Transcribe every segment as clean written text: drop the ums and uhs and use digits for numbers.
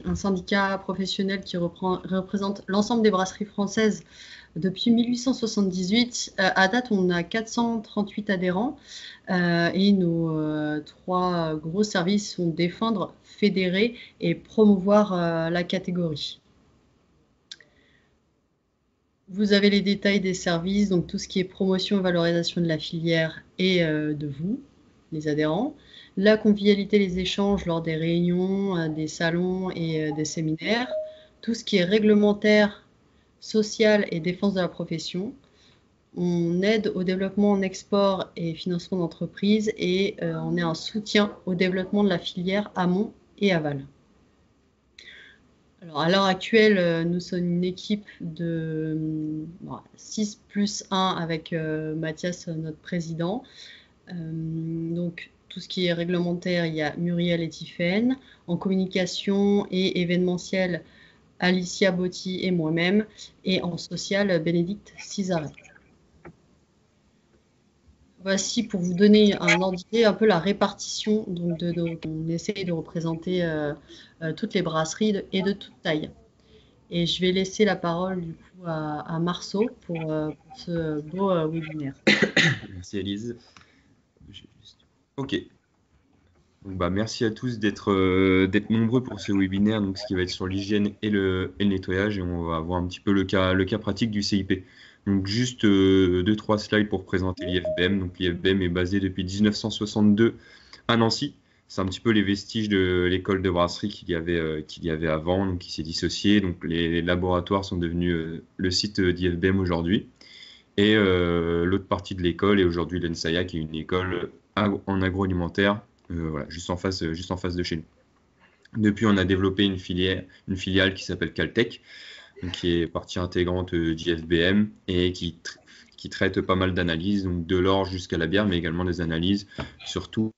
un syndicat professionnel qui représente l'ensemble des brasseries françaises depuis 1878. À date, on a 438 adhérents et nos 3 gros services sont défendre, fédérer et promouvoir la catégorie. Vous avez les détails des services, donc tout ce qui est promotion et valorisation de la filière et de vous, les adhérents. La convivialité, les échanges lors des réunions, des salons et des séminaires. Tout ce qui est réglementaire, social et défense de la profession. On aide au développement en export et financement d'entreprises et on est un soutien au développement de la filière amont et aval. Alors, à l'heure actuelle, nous sommes une équipe de 6 plus 1 avec Mathias, notre président. Donc, tout ce qui est réglementaire, il y a Muriel et Tiffaine. En communication et événementiel, Alicia Botti et moi-même. Et en social, Bénédicte Cisaret. Voici pour vous donner un ordre d'idée, un peu la répartition. Donc on essaye de représenter toutes les brasseries et de toute taille. Et je vais laisser la parole du coup à Marceau pour ce beau webinaire. Merci Elise. Ok. Donc, merci à tous d'être nombreux pour ce webinaire, donc ce qui va être sur l'hygiène et le nettoyage, et on va voir un petit peu le cas pratique du CIP. Donc juste 2-3 slides pour présenter l'IFBM. Donc l'IFBM est basé depuis 1962 à Nancy. C'est un petit peu les vestiges de l'école de brasserie qu'il y avait avant, donc qui s'est dissocié. Donc les laboratoires sont devenus le site d'IFBM aujourd'hui. Et l'autre partie de l'école est aujourd'hui l'ENSAIA, qui est une école en agroalimentaire, voilà, juste en face de chez nous. Depuis, on a développé une filiale qui s'appelle Caltech, donc qui est partie intégrante d'IFBM et qui traite pas mal d'analyses, donc de l'orge jusqu'à la bière, mais également des analyses surtout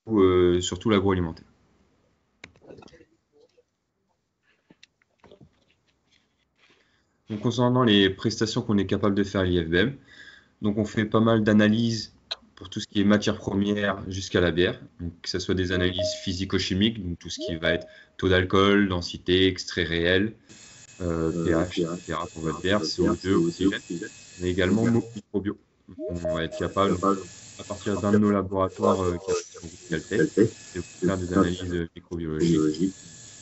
l'agroalimentaire. Donc concernant les prestations qu'on est capable de faire à l'IFBM, donc on fait pas mal d'analyses pour tout ce qui est matière première jusqu'à la bière, donc que ce soit des analyses physico-chimiques, donc tout ce qui va être taux d'alcool, densité, extrait réel, pH, etc. pour votre bière, CO2, oxygène, mais également microbio. On va être capable, à partir d'un de nos laboratoires qui est Caltech, de faire des analyses microbiologiques,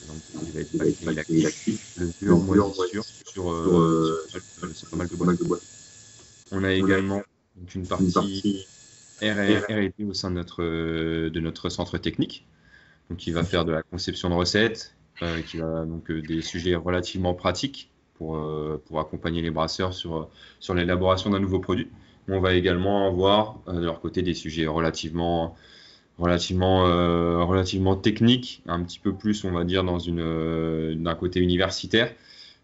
donc qui va être bactéries lactiques, levure, moisissure, sur pas mal de boîtes. On a également une partie R&D au sein de notre centre technique, donc qui va faire de la conception de recettes, qui va donc des sujets relativement pratiques pour accompagner les brasseurs sur l'élaboration d'un nouveau produit. On va également avoir de leur côté des sujets relativement techniques, un petit peu plus, on va dire, d'un côté universitaire,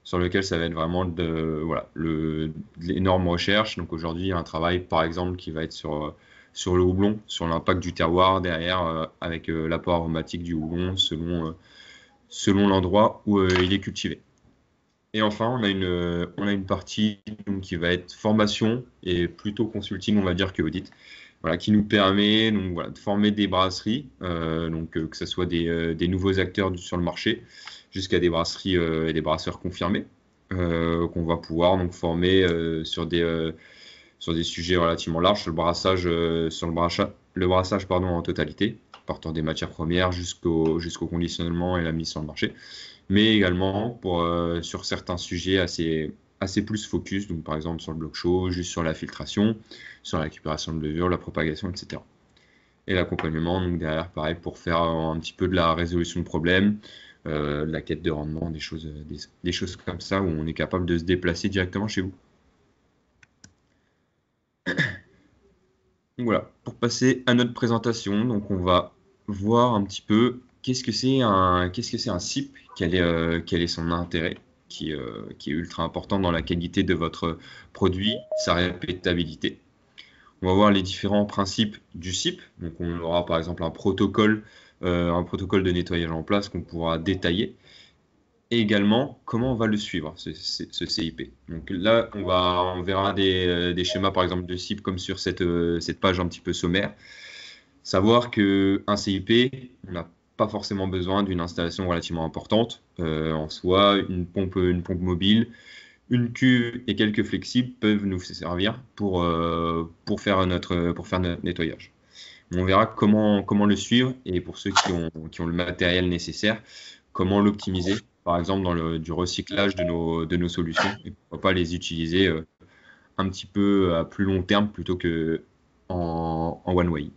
sur lequel ça va être vraiment de l'énorme recherche. Donc aujourd'hui, il y a un travail, par exemple, qui va être sur le houblon, sur l'impact du terroir derrière, avec l'apport aromatique du houblon selon l'endroit où il est cultivé. Et enfin, on a une partie donc, qui va être formation et plutôt consulting, on va dire, que audit, voilà, qui nous permet donc, voilà, de former des brasseries, que ce soit des nouveaux acteurs sur le marché, jusqu'à des brasseries et des brasseurs confirmés, qu'on va pouvoir donc, former sur des sujets relativement larges, sur le brassage en totalité, partant des matières premières jusqu'au conditionnement et la mise sur le marché, mais également sur certains sujets assez plus focus, donc par exemple sur le bloc chaud, juste sur la filtration, sur la récupération de levure, la propagation, etc. Et l'accompagnement, donc derrière, pareil, pour faire un petit peu de la résolution de problèmes, de la quête de rendement, des choses comme ça, où on est capable de se déplacer directement chez vous. Donc voilà, pour passer à notre présentation, donc on va voir un petit peu qu'est-ce que c'est un CIP, quel est son intérêt, qui est ultra important dans la qualité de votre produit, sa répétabilité. On va voir les différents principes du CIP. Donc on aura par exemple un protocole de nettoyage en place qu'on pourra détailler. Et également, comment on va le suivre, ce CIP. Donc là, on verra des schémas, par exemple, de CIP comme sur cette page un petit peu sommaire. Savoir qu'un CIP, on a pas forcément besoin d'une installation relativement importante. En soi, une pompe mobile, une cuve et quelques flexibles peuvent nous servir pour faire notre nettoyage. On verra comment le suivre et pour ceux qui ont le matériel nécessaire, comment l'optimiser, par exemple dans du recyclage de nos solutions et pourquoi pas les utiliser un petit peu à plus long terme plutôt que en one way.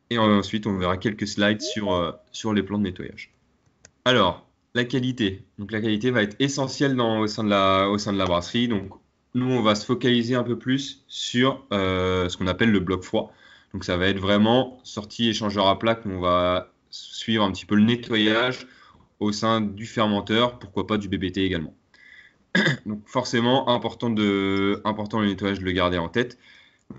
Et ensuite, on verra quelques slides sur les plans de nettoyage. Alors, la qualité. Donc, la qualité va être essentielle au sein de la brasserie. Donc, nous, on va se focaliser un peu plus sur ce qu'on appelle le bloc froid. Donc, ça va être vraiment sortie échangeur à plaque. On va suivre un petit peu le nettoyage au sein du fermenteur, pourquoi pas du BBT également. Donc, forcément, important le nettoyage de le garder en tête.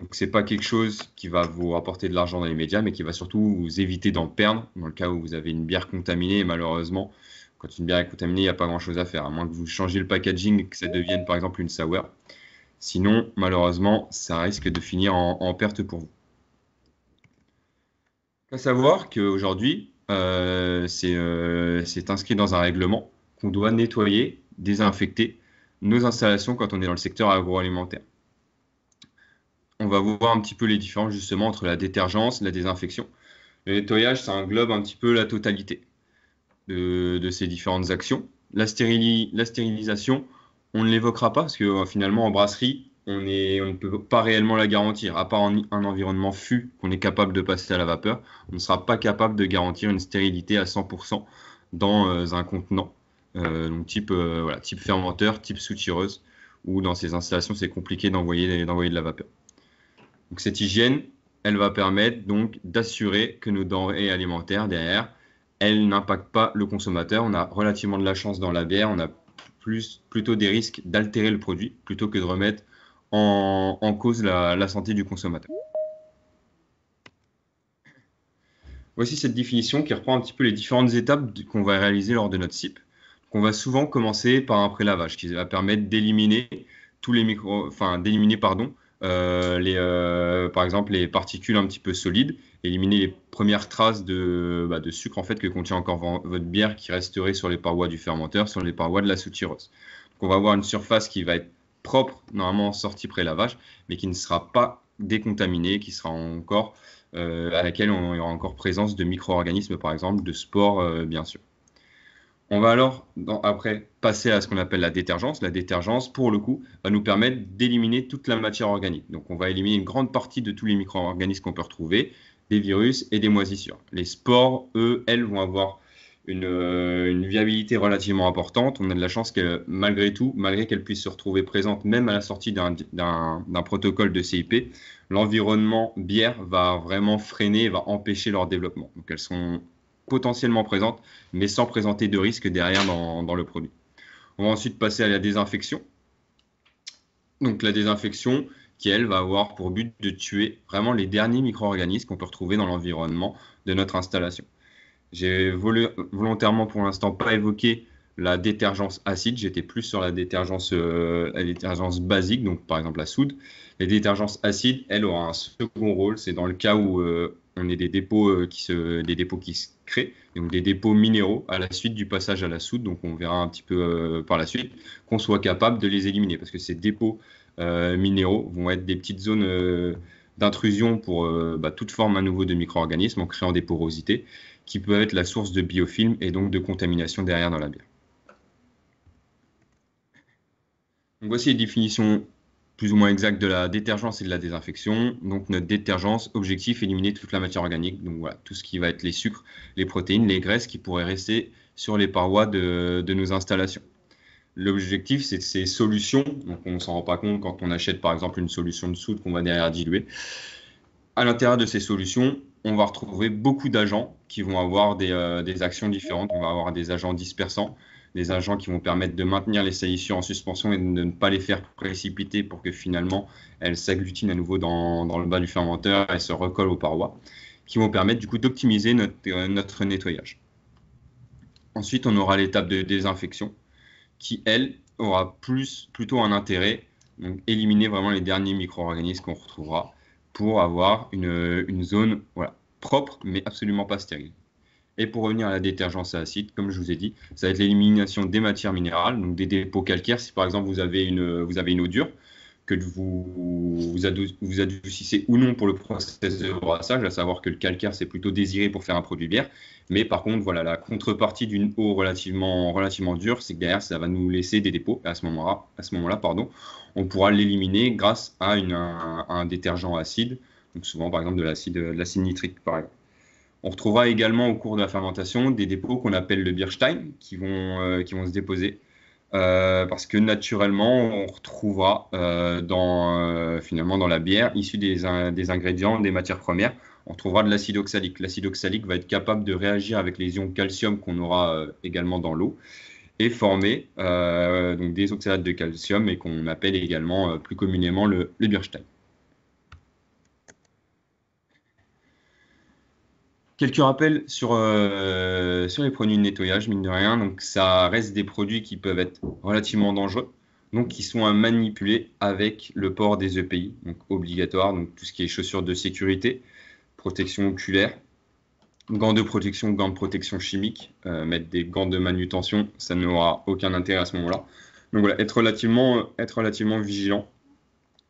Donc, c'est pas quelque chose qui va vous rapporter de l'argent dans les médias, mais qui va surtout vous éviter d'en perdre dans le cas où vous avez une bière contaminée. Et malheureusement, quand une bière est contaminée, il n'y a pas grand-chose à faire, à moins que vous changiez le packaging et que ça devienne par exemple une sour. Sinon, malheureusement, ça risque de finir en perte pour vous. Il faut savoir qu'aujourd'hui, c'est inscrit dans un règlement qu'on doit nettoyer, désinfecter nos installations quand on est dans le secteur agroalimentaire. On va voir un petit peu les différences justement entre la détergence et la désinfection. Le nettoyage, ça englobe un petit peu la totalité de ces différentes actions. La stérilisation, on ne l'évoquera pas parce que finalement en brasserie, on ne peut pas réellement la garantir. À part un environnement fût qu'on est capable de passer à la vapeur, on ne sera pas capable de garantir une stérilité à 100% dans un contenant. Donc type fermenteur, type soutireuse, où dans ces installations, c'est compliqué d'envoyer de la vapeur. Donc cette hygiène, elle va permettre donc d'assurer que nos denrées alimentaires derrière, elles n'impactent pas le consommateur. On a relativement de la chance dans la bière, on a plutôt des risques d'altérer le produit plutôt que de remettre en cause la santé du consommateur. Voici cette définition qui reprend un petit peu les différentes étapes qu'on va réaliser lors de notre SIP. On va souvent commencer par un prélavage qui va permettre d'éliminer par exemple les particules un petit peu solides, éliminer les premières traces de sucre en fait que contient encore votre bière qui resterait sur les parois du fermenteur, sur les parois de la soutireuse. Donc on va avoir une surface qui va être propre, normalement sortie pré-lavage, mais qui ne sera pas décontaminée, qui sera encore à laquelle on y aura encore présence de micro-organismes, par exemple, de spores, bien sûr. On va alors, après, passer à ce qu'on appelle la détergence. La détergence, pour le coup, va nous permettre d'éliminer toute la matière organique. Donc, on va éliminer une grande partie de tous les micro-organismes qu'on peut retrouver, des virus et des moisissures. Les spores, eux, elles vont avoir une viabilité relativement importante. On a de la chance qu'elle, malgré tout, malgré qu'elles puissent se retrouver présentes même à la sortie d'un protocole de CIP, l'environnement bière va vraiment freiner, va empêcher leur développement. Donc, elles sont potentiellement présentes, mais sans présenter de risque derrière dans le produit. On va ensuite passer à la désinfection. Donc la désinfection qui, elle, va avoir pour but de tuer vraiment les derniers micro-organismes qu'on peut retrouver dans l'environnement de notre installation. J'ai volontairement pour l'instant pas évoqué la détergence acide, j'étais plus sur la détergence basique, donc par exemple la soude. Les détergences acides, elles auront un second rôle, c'est dans le cas où on ait des dépôts qui se créent, donc des dépôts minéraux à la suite du passage à la soude, donc on verra un petit peu par la suite, qu'on soit capable de les éliminer, parce que ces dépôts minéraux vont être des petites zones d'intrusion pour toute forme à nouveau de micro-organismes en créant des porosités, qui peuvent être la source de biofilms et donc de contamination derrière dans la bière. Donc voici les définitions plus ou moins exactes de la détergence et de la désinfection. Donc notre détergence, objectif, éliminer toute la matière organique. Donc voilà, tout ce qui va être les sucres, les protéines, les graisses qui pourraient rester sur les parois de nos installations. L'objectif, c'est ces solutions, donc on ne s'en rend pas compte quand on achète par exemple une solution de soude qu'on va derrière diluer. À l'intérieur de ces solutions, on va retrouver beaucoup d'agents qui vont avoir des actions différentes. On va avoir des agents dispersants, des agents qui vont permettre de maintenir les salissures en suspension et de ne pas les faire précipiter pour que finalement elles s'agglutinent à nouveau dans le bas du fermenteur et se recollent aux parois, qui vont permettre du coup d'optimiser notre nettoyage. Ensuite, on aura l'étape de désinfection qui, elle, aura plutôt un intérêt, donc éliminer vraiment les derniers micro-organismes qu'on retrouvera pour avoir une zone propre mais absolument pas stérile. Et pour revenir à la détergence à acide, comme je vous ai dit, ça va être l'élimination des matières minérales, donc des dépôts calcaires. Si par exemple vous avez une eau dure, que vous adoucissez ou non pour le process de brassage, à savoir que le calcaire, c'est plutôt désiré pour faire un produit bière. Mais par contre, voilà, la contrepartie d'une eau relativement dure, c'est que derrière, ça va nous laisser des dépôts. Et à ce moment-là, on pourra l'éliminer grâce à un détergent acide, donc souvent par exemple de l'acide nitrique, par exemple. On retrouvera également au cours de la fermentation des dépôts qu'on appelle le Bierstein qui vont se déposer. Parce que naturellement, on retrouvera finalement dans la bière, issue des ingrédients, des matières premières, on trouvera de l'acide oxalique. L'acide oxalique va être capable de réagir avec les ions calcium qu'on aura également dans l'eau et former donc des oxalates de calcium et qu'on appelle également plus communément le Bierstein. Quelques rappels sur les produits de nettoyage, mine de rien. Donc, ça reste des produits qui peuvent être relativement dangereux, donc qui sont à manipuler avec le port des EPI, donc obligatoire, donc tout ce qui est chaussures de sécurité, protection oculaire, gants de protection chimique, mettre des gants de manutention, ça n'aura aucun intérêt à ce moment-là. Donc voilà, être relativement vigilant.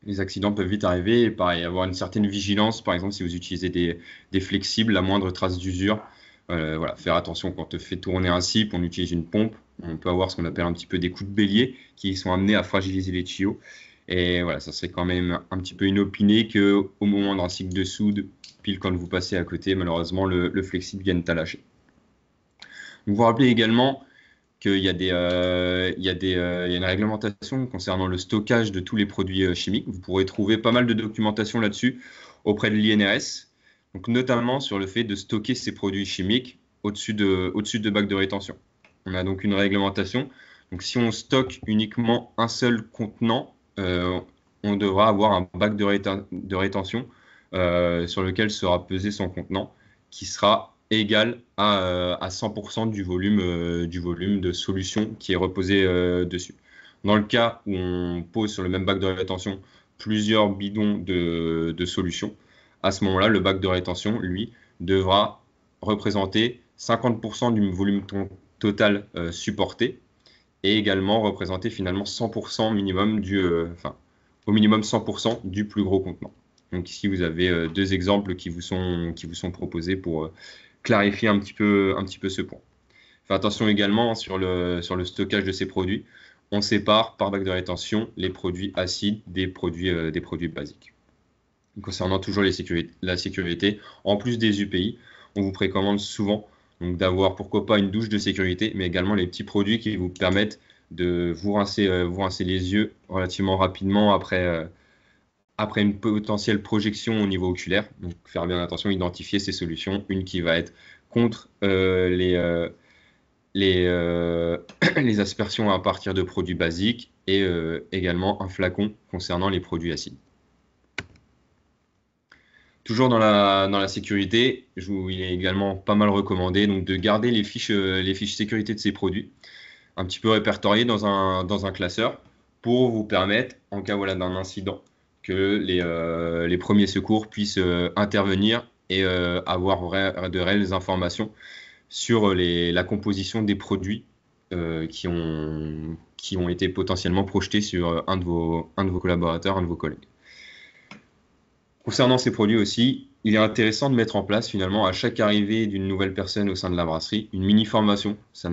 Les accidents peuvent vite arriver et pareil, avoir une certaine vigilance, par exemple si vous utilisez des flexibles, la moindre trace d'usure, voilà, faire attention quand on fait tourner un cipe, on utilise une pompe, on peut avoir ce qu'on appelle un petit peu des coups de bélier qui sont amenés à fragiliser les tuyaux. Et voilà, ça serait quand même un petit peu inopiné qu'au moment d'un cycle de soude, pile quand vous passez à côté, malheureusement, le flexible vienne à lâcher. Donc, vous rappelez également qu'il y a une réglementation concernant le stockage de tous les produits chimiques. Vous pourrez trouver pas mal de documentation là-dessus auprès de l'INRS, donc notamment sur le fait de stocker ces produits chimiques au-dessus de bacs de rétention. On a donc une réglementation. Donc si on stocke uniquement un seul contenant, on devra avoir un bac de rétention sur lequel sera pesé son contenant, qui sera égal à 100% du volume de solution qui est reposé dessus. Dans le cas où on pose sur le même bac de rétention plusieurs bidons de solution, à ce moment-là, le bac de rétention, lui, devra représenter 50% du volume total supporté et également représenter finalement 100% minimum au minimum 100% du plus gros contenant. Donc ici, vous avez deux exemples qui vous sont proposés pour clarifier un petit peu ce point. Faites attention également sur le stockage de ces produits. On sépare par bac de rétention les produits acides des produits basiques. Concernant toujours la sécurité, en plus des UPI, on vous précommande souvent d'avoir pourquoi pas une douche de sécurité, mais également les petits produits qui vous permettent de vous rincer les yeux relativement rapidement après une potentielle projection au niveau oculaire. Donc faire bien attention, identifier ces solutions. Une qui va être contre les aspersions à partir de produits basiques et également un flacon concernant les produits acides. Toujours dans la sécurité, il est également pas mal recommandé de garder les fiches sécurité de ces produits, un petit peu répertoriées dans un classeur pour vous permettre, en cas d'un incident, que les premiers secours puissent intervenir et avoir de réelles informations sur la composition des produits qui ont été potentiellement projetés sur un de vos collaborateurs, un de vos collègues. Concernant ces produits aussi, il est intéressant de mettre en place finalement à chaque arrivée d'une nouvelle personne au sein de la brasserie une mini formation. Ça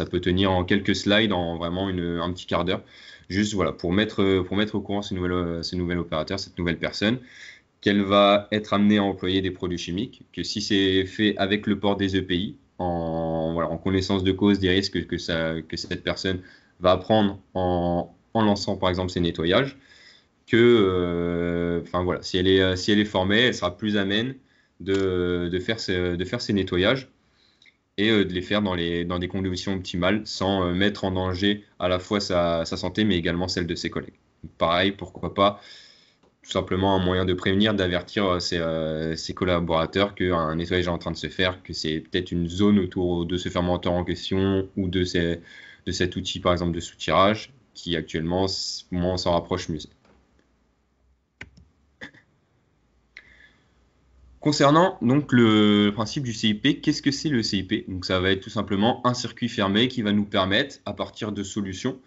peut tenir en quelques slides, en vraiment un petit quart d'heure, juste voilà pour mettre au courant ce nouvel opérateur, cette nouvelle personne, qu'elle va être amenée à employer des produits chimiques, que si c'est fait avec le port des EPI, en connaissance de cause des risques que cette personne va prendre en lançant par exemple ses nettoyages, que si elle est formée, elle sera plus amène de faire ces nettoyages et de les faire dans des conditions optimales sans mettre en danger à la fois sa santé mais également celle de ses collègues. Pareil, pourquoi pas tout simplement un moyen de prévenir, d'avertir ses collaborateurs qu'un nettoyage est en train de se faire, que c'est peut-être une zone autour de ce fermenteur en question ou de cet outil par exemple de soutirage qui actuellement, moins on s'en rapproche mieux. Concernant donc le principe du CIP, qu'est-ce que c'est le CIP? Donc ça va être tout simplement un circuit fermé qui va nous permettre, à partir de solutions,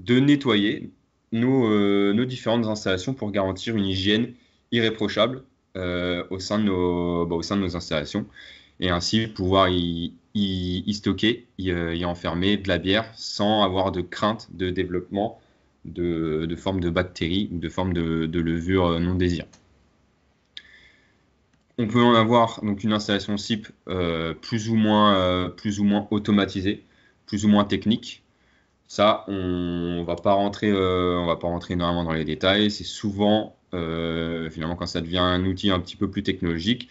de nettoyer nos différentes installations pour garantir une hygiène irréprochable au sein de nos installations et ainsi pouvoir y stocker, y enfermer de la bière sans avoir de crainte de développement de formes de bactéries ou de formes de levures non désirées. On peut en avoir donc une installation SIP plus ou moins automatisée, plus ou moins technique. Ça, on va pas rentrer énormément dans les détails. C'est souvent, finalement, quand ça devient un outil un petit peu plus technologique,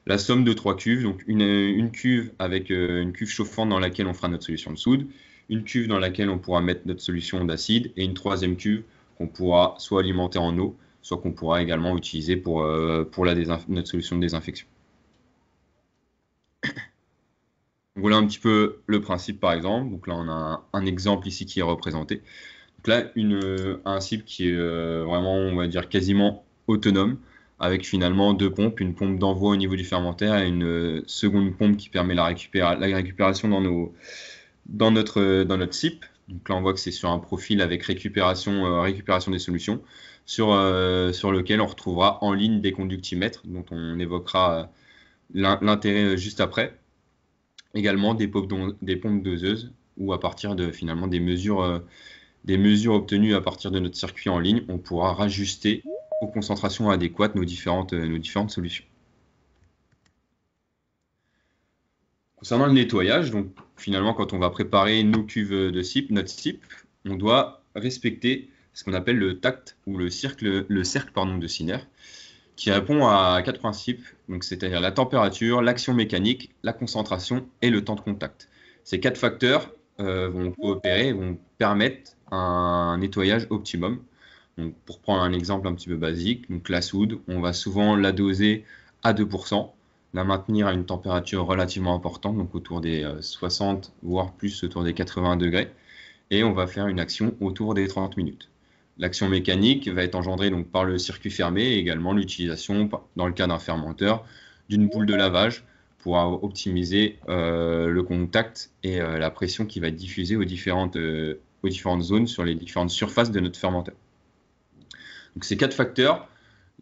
la somme de 3 cuves. Donc une cuve avec une cuve chauffante dans laquelle on fera notre solution de soude, une cuve dans laquelle on pourra mettre notre solution d'acide et une troisième cuve qu'on pourra soit alimenter en eau, soit qu'on pourra également utiliser pour notre solution de désinfection. Voilà un petit peu le principe par exemple. Donc là, on a un exemple ici qui est représenté. Donc là, un cible qui est vraiment, on va dire, quasiment autonome, avec finalement 2 pompes, une pompe d'envoi au niveau du fermentaire et une seconde pompe qui permet la récupération dans notre SIP. Donc là, on voit que c'est sur un profil avec récupération des solutions, sur lequel on retrouvera en ligne des conductimètres, dont on évoquera l'intérêt juste après. Également des pompes doseuses, où à partir de finalement des mesures obtenues à partir de notre circuit en ligne, on pourra rajuster aux concentrations adéquates nos différentes solutions. Concernant le nettoyage, donc finalement quand on va préparer nos cuves de SIP, notre SIP, on doit respecter ce qu'on appelle le tact ou le cercle de Siner, qui répond à 4 principes, donc c'est-à-dire la température, l'action mécanique, la concentration et le temps de contact. Ces 4 facteurs vont coopérer et vont permettre un nettoyage optimum. Donc, pour prendre un exemple un petit peu basique, donc la soude, on va souvent la doser à 2%, la maintenir à une température relativement importante, donc autour des 60, voire plus autour des 80 degrés, et on va faire une action autour des 30 minutes. L'action mécanique va être engendrée donc par le circuit fermé et également l'utilisation, dans le cas d'un fermenteur, d'une boule de lavage pour optimiser le contact et la pression qui va être diffusée aux différentes zones sur les différentes surfaces de notre fermenteur. Donc ces 4 facteurs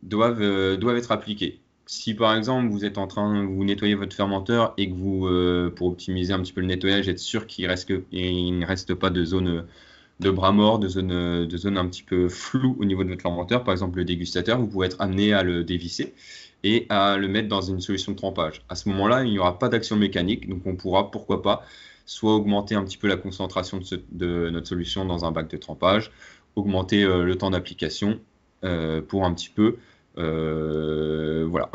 doivent être appliqués. Si par exemple vous êtes en train de vous nettoyer votre fermenteur et que vous, pour optimiser un petit peu le nettoyage, êtes sûr qu'il ne reste pas de zone de bras morts, de zones un petit peu floues au niveau de votre fermenteur, par exemple le dégustateur, vous pouvez être amené à le dévisser et à le mettre dans une solution de trempage. À ce moment-là, il n'y aura pas d'action mécanique, donc on pourra, pourquoi pas, soit augmenter un petit peu la concentration de notre solution dans un bac de trempage, augmenter le temps d'application pour un petit peu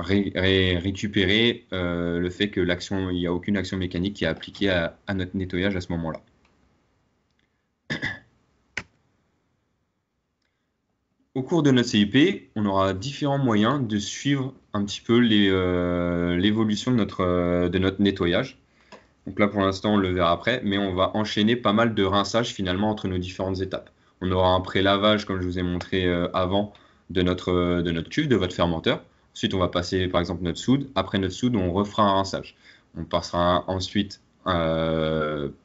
récupérer le fait que il n'y a aucune action mécanique qui est appliquée à notre nettoyage à ce moment-là. Au cours de notre CIP, on aura différents moyens de suivre un petit peu l'évolution de notre nettoyage. Donc là, pour l'instant, on le verra après, mais on va enchaîner pas mal de rinçages finalement entre nos différentes étapes. On aura un pré-lavage, comme je vous ai montré avant, de notre cuve, de votre fermenteur. Ensuite, on va passer par exemple notre soude. Après notre soude, on refera un rinçage. On passera ensuite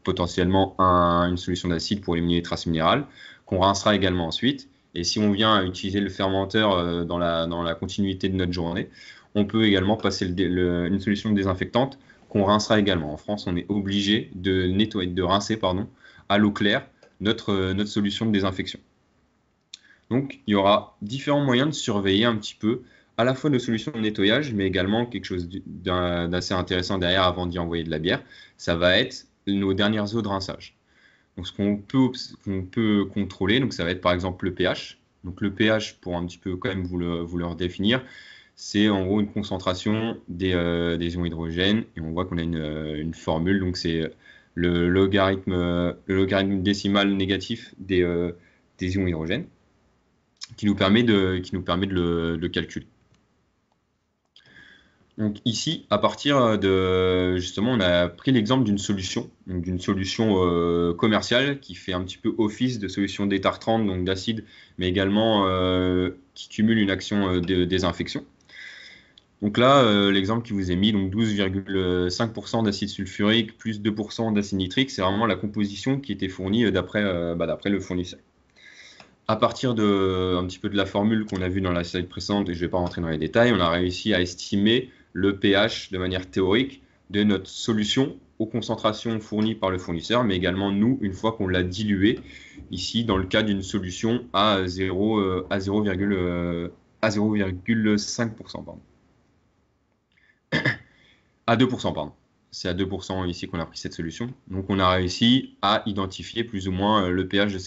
potentiellement une solution d'acide pour éliminer les traces minérales, qu'on rincera également ensuite. Et si on vient utiliser le fermenteur dans la continuité de notre journée, on peut également passer une solution désinfectante qu'on rincera également. En France, on est obligé de rincer à l'eau claire notre solution de désinfection. Donc, il y aura différents moyens de surveiller un petit peu à la fois nos solutions de nettoyage, mais également quelque chose d'assez intéressant derrière avant d'y envoyer de la bière. Ça va être nos dernières eaux de rinçage. Donc, ce qu'on peut contrôler, donc ça va être par exemple le pH. Donc, le pH, pour un petit peu quand même vous le redéfinir, c'est en gros une concentration des ions hydrogène. Et on voit qu'on a une formule. Donc, c'est le logarithme décimal négatif des ions hydrogène qui nous permet de le calculer. Donc ici, à partir justement, on a pris l'exemple d'une solution commerciale qui fait un petit peu office de solution détartrante, donc d'acide, mais également qui cumule une action de désinfection. Donc là, l'exemple qui vous est mis, donc 12,5% d'acide sulfurique plus 2% d'acide nitrique, c'est vraiment la composition qui était fournie d'après le fournisseur. À partir un petit peu de la formule qu'on a vue dans la slide précédente, et je ne vais pas rentrer dans les détails, on a réussi à estimer le pH de manière théorique de notre solution aux concentrations fournies par le fournisseur, mais également nous, une fois qu'on l'a dilué, ici dans le cas d'une solution à 0,5%, pardon. À 2%, pardon. C'est à 2% ici qu'on a pris cette solution. Donc on a réussi à identifier plus ou moins le pH de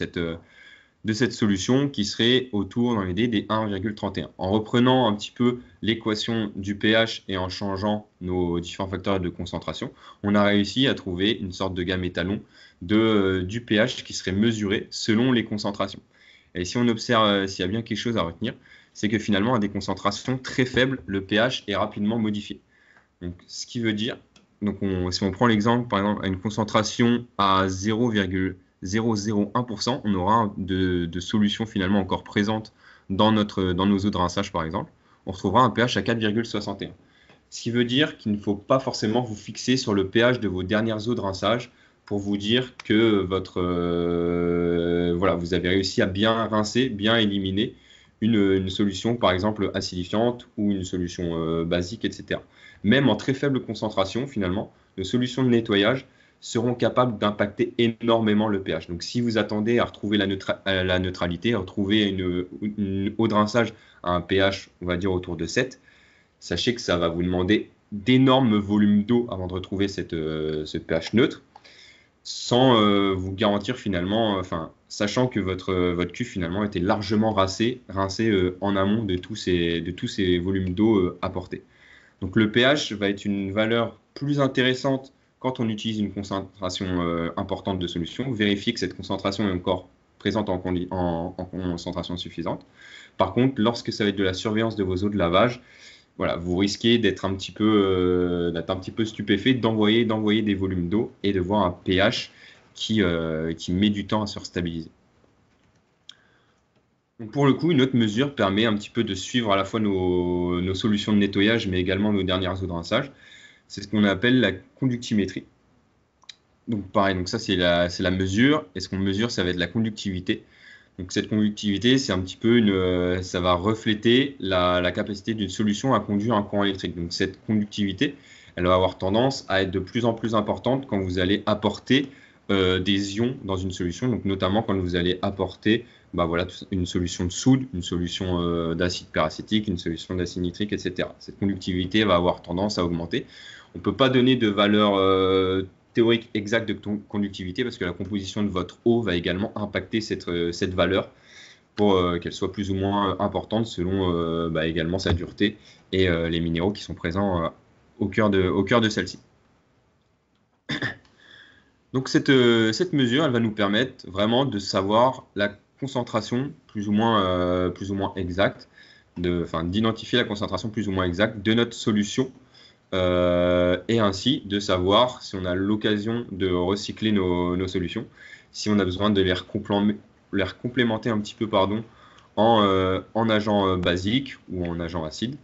cette solution qui serait autour dans l'idée des 1,31. En reprenant un petit peu l'équation du pH et en changeant nos différents facteurs de concentration, on a réussi à trouver une sorte de gamme étalon du pH qui serait mesuré selon les concentrations. Et si on observe s'il y a bien quelque chose à retenir, c'est que finalement à des concentrations très faibles, le pH est rapidement modifié. Donc, ce qui veut dire, donc si on prend l'exemple par exemple à une concentration à 0,001%, on aura de solutions finalement encore présentes dans nos eaux de rinçage par exemple, on retrouvera un pH à 4,61. Ce qui veut dire qu'il ne faut pas forcément vous fixer sur le pH de vos dernières eaux de rinçage pour vous dire que voilà, vous avez réussi à bien rincer, bien éliminer une solution par exemple acidifiante ou une solution basique, etc. Même en très faible concentration, finalement, nos solutions de nettoyage seront capables d'impacter énormément le pH. Donc, si vous attendez à retrouver la neutralité, à retrouver une eau de rinçage à un pH, on va dire, autour de 7, sachez que ça va vous demander d'énormes volumes d'eau avant de retrouver ce pH neutre, sans vous garantir finalement, sachant que votre cuve finalement était largement rincé en amont de tous ces volumes d'eau apportés. Donc le pH va être une valeur plus intéressante quand on utilise une concentration importante de solution. Vérifiez que cette concentration est encore présente en concentration suffisante. Par contre, lorsque ça va être de la surveillance de vos eaux de lavage, voilà, vous risquez d'être un petit peu stupéfait, d'envoyer des volumes d'eau et de voir un pH qui met du temps à se restabiliser. Donc pour le coup, une autre mesure permet un petit peu de suivre à la fois nos solutions de nettoyage, mais également nos dernières eaux de rinçage. C'est ce qu'on appelle la conductimétrie. Donc pareil, donc ça c'est la mesure. Et ce qu'on mesure, ça va être la conductivité. Donc cette conductivité, c'est un petit peu ça va refléter la capacité d'une solution à conduire un courant électrique. Donc cette conductivité, elle va avoir tendance à être de plus en plus importante quand vous allez apporter des ions dans une solution, donc notamment quand vous allez apporter une solution de soude, une solution d'acide peracétique, une solution d'acide nitrique, etc. Cette conductivité va avoir tendance à augmenter. On ne peut pas donner de valeur théorique exacte de conductivité parce que la composition de votre eau va également impacter cette valeur pour qu'elle soit plus ou moins importante selon également sa dureté et les minéraux qui sont présents au cœur de celle-ci. Donc cette mesure, elle va nous permettre vraiment de savoir la concentration plus ou moins exacte, d'identifier la concentration plus ou moins exacte de notre solution et ainsi de savoir si on a l'occasion de recycler nos solutions, si on a besoin de les complémenter un petit peu en agent basique ou en agent acide.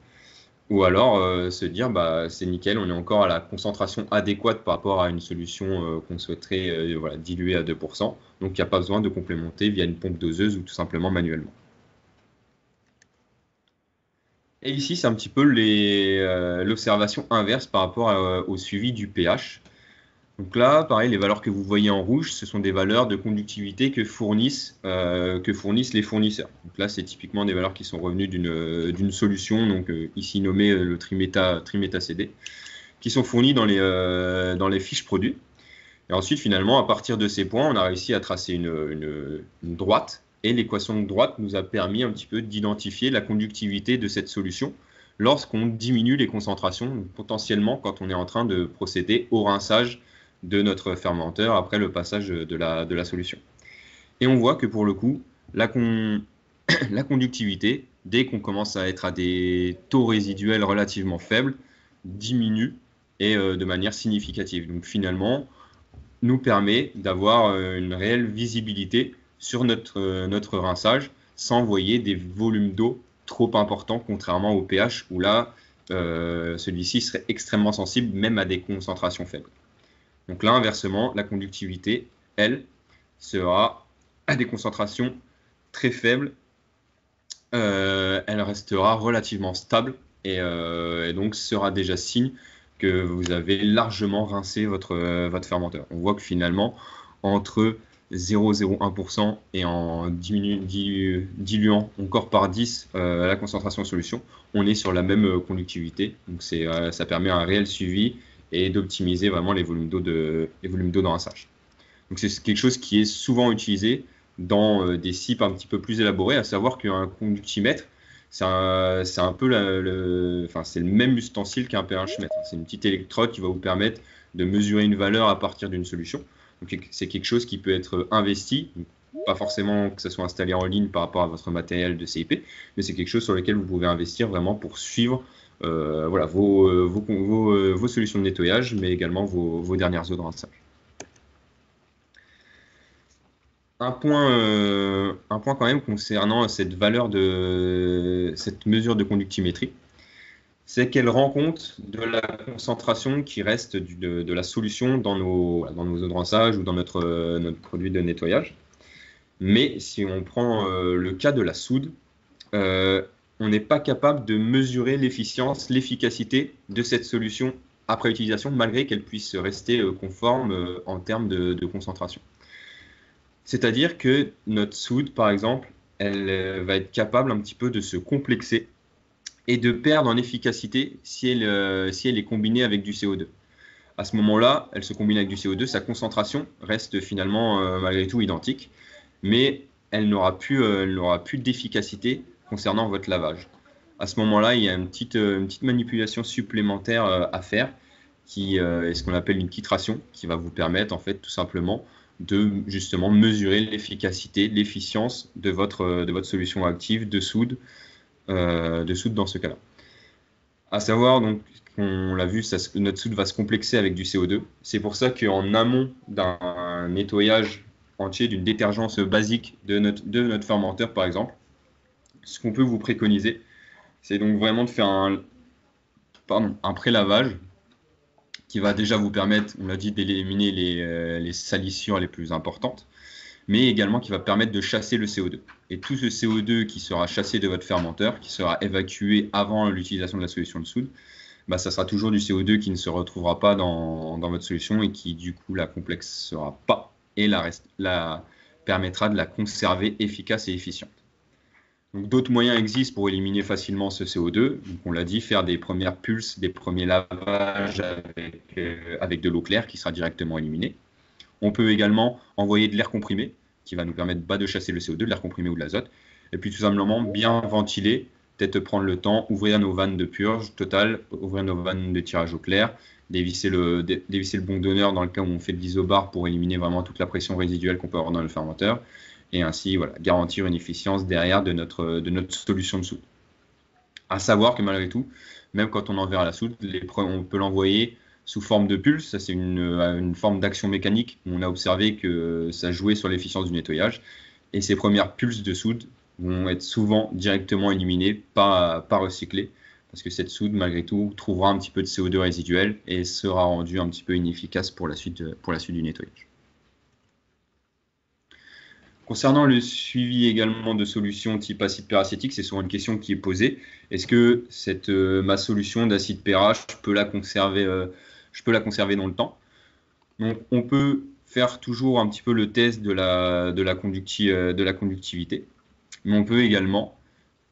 Ou alors se dire c'est nickel, on est encore à la concentration adéquate par rapport à une solution qu'on souhaiterait diluer à 2%. Donc il n'y a pas besoin de complémenter via une pompe doseuse ou tout simplement manuellement. Et ici, c'est un petit peu l'observation inverse par rapport au suivi du pH. Donc là, pareil, les valeurs que vous voyez en rouge, ce sont des valeurs de conductivité que fournissent les fournisseurs. Donc là, c'est typiquement des valeurs qui sont revenues d'une solution, donc ici nommée le triméta-CD, qui sont fournies dans les fiches produits. Et ensuite, finalement, à partir de ces points, on a réussi à tracer une droite. Et l'équation de droite nous a permis un petit peu d'identifier la conductivité de cette solution lorsqu'on diminue les concentrations, donc potentiellement quand on est en train de procéder au rinçage de notre fermenteur après le passage de la solution. Et on voit que pour le coup, la conductivité, dès qu'on commence à être à des taux résiduels relativement faibles, diminue et de manière significative. Donc finalement, nous permet d'avoir une réelle visibilité sur notre rinçage sans envoyer des volumes d'eau trop importants, contrairement au pH où là, celui-ci serait extrêmement sensible même à des concentrations faibles. Donc là, inversement, la conductivité, elle, sera à des concentrations très faibles. Elle restera relativement stable et donc sera déjà signe que vous avez largement rincé votre fermenteur. On voit que finalement, entre 0,01% et en diluant encore par 10 la concentration de solution, on est sur la même conductivité. Donc ça permet un réel suivi et d'optimiser vraiment les volumes d'eau de rinçage. Donc c'est quelque chose qui est souvent utilisé dans des SIP un petit peu plus élaborés, à savoir qu'un conductimètre, c'est un peu c'est le même ustensile qu'un pH mètre. C'est une petite électrode qui va vous permettre de mesurer une valeur à partir d'une solution. Donc c'est quelque chose qui peut être investi, pas forcément que ça soit installé en ligne par rapport à votre matériel de CIP, mais c'est quelque chose sur lequel vous pouvez investir vraiment pour suivre vos solutions de nettoyage, mais également vos dernières eaux de rinçage. Un point quand même concernant cette mesure de conductimétrie, c'est qu'elle rend compte de la concentration qui reste de la solution dans nos eaux de rinçage ou dans notre produit de nettoyage. Mais si on prend le cas de la soude, on n'est pas capable de mesurer l'efficacité de cette solution après utilisation, malgré qu'elle puisse rester conforme en termes de concentration. C'est-à-dire que notre soude, par exemple, elle va être capable un petit peu de se complexer et de perdre en efficacité si elle est combinée avec du CO2. À ce moment-là, elle se combine avec du CO2, sa concentration reste finalement malgré tout identique, mais elle n'aura plus d'efficacité concernant votre lavage. À ce moment-là, il y a une petite manipulation supplémentaire à faire, qui est ce qu'on appelle une titration, qui va vous permettre en fait tout simplement de justement mesurer l'efficacité, l'efficience de votre solution active de soude dans ce cas-là. À savoir, donc, on l'a vu, notre soude va se complexer avec du CO2. C'est pour ça qu'en amont d'un nettoyage entier, d'une détergence basique de notre fermenteur, par exemple, ce qu'on peut vous préconiser, c'est donc vraiment de faire un pré-lavage qui va déjà vous permettre, on l'a dit, d'éliminer les salissures les plus importantes, mais également qui va permettre de chasser le CO2. Et tout ce CO2 qui sera chassé de votre fermenteur, qui sera évacué avant l'utilisation de la solution de soude, ça sera toujours du CO2 qui ne se retrouvera pas dans votre solution et qui du coup la complexera pas et la permettra de la conserver efficace et efficiente. Donc d'autres moyens existent pour éliminer facilement ce CO2. Donc on l'a dit, faire des premières pulses, des premiers lavages avec de l'eau claire qui sera directement éliminée. On peut également envoyer de l'air comprimé qui va nous permettre de chasser le CO2, de l'air comprimé ou de l'azote. Et puis tout simplement bien ventiler, peut-être prendre le temps, ouvrir nos vannes de purge totale, ouvrir nos vannes de tirage au clair, dévisser le bon donneur dans le cas où on fait de l'isobar pour éliminer vraiment toute la pression résiduelle qu'on peut avoir dans le fermenteur. Et ainsi garantir une efficience derrière de notre solution de soude. À savoir que malgré tout, même quand on enverra la soude, on peut l'envoyer sous forme de pulse. Ça, c'est une forme d'action mécanique où on a observé que ça jouait sur l'efficience du nettoyage. Et ces premières pulses de soude vont être souvent directement éliminées, pas recyclées, parce que cette soude, malgré tout, trouvera un petit peu de CO2 résiduel et sera rendue un petit peu inefficace pour la suite du nettoyage. Concernant le suivi également de solutions type acide peracétique, c'est souvent une question qui est posée. Est-ce que ma solution d'acide PRA, je peux la conserver dans le temps? Donc, on peut faire toujours un petit peu le test de la conductivité, mais on peut également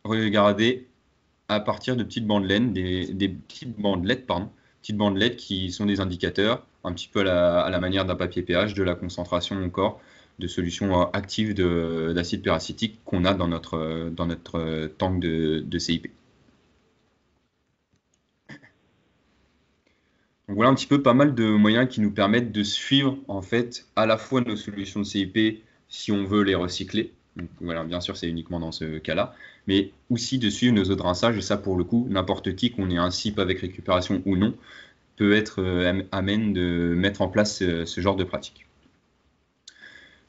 regarder à partir de petites bandelettes, petites bandelettes qui sont des indicateurs, un petit peu à la manière d'un papier pH, de la concentration encore de solutions actives d'acide peracétique qu'on a dans notre tank de CIP. Donc voilà un petit peu pas mal de moyens qui nous permettent de suivre en fait à la fois nos solutions de CIP si on veut les recycler. Donc, voilà, bien sûr, c'est uniquement dans ce cas-là, mais aussi de suivre nos eaux de rinçage. Et ça, pour le coup, n'importe qui, qu'on ait un CIP avec récupération ou non, peut être amène de mettre en place ce genre de pratique.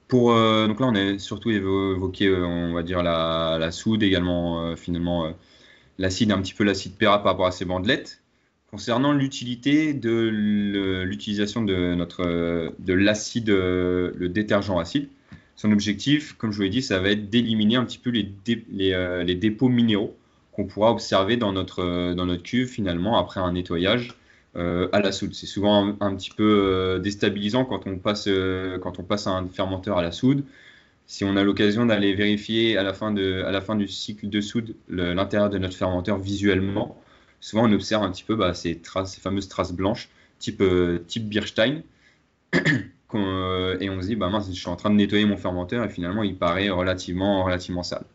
Donc là, on a surtout évoqué, on va dire, la soude, également finalement l'acide, un petit peu l'acide Para par rapport à ces bandelettes. Concernant l'utilité de l'utilisation de l'acide, le détergent acide, son objectif, comme je vous l'ai dit, ça va être d'éliminer un petit peu les dépôts minéraux qu'on pourra observer dans notre cuve finalement après un nettoyage à la soude. C'est souvent un petit peu déstabilisant quand on passe un fermenteur à la soude. Si on a l'occasion d'aller vérifier à la fin du cycle de soude l'intérieur de notre fermenteur visuellement, souvent on observe un petit peu ces fameuses traces blanches type Bierstein, et on se dit mince, je suis en train de nettoyer mon fermenteur et finalement il paraît relativement sale.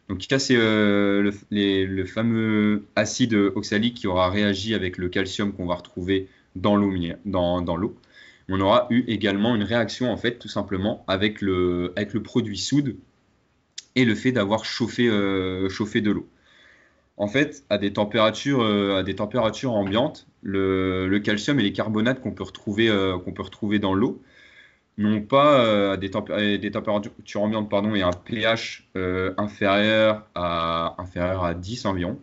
Donc ça c'est le fameux acide oxalique qui aura réagi avec le calcium qu'on va retrouver dans l'eau. On aura eu également une réaction en fait tout simplement avec le produit soude et le fait d'avoir chauffé de l'eau. En fait, à des températures ambiantes, le calcium et les carbonates qu'on peut retrouver dans l'eau n'ont pas à des températures ambiantes et un pH inférieur à 10 environ.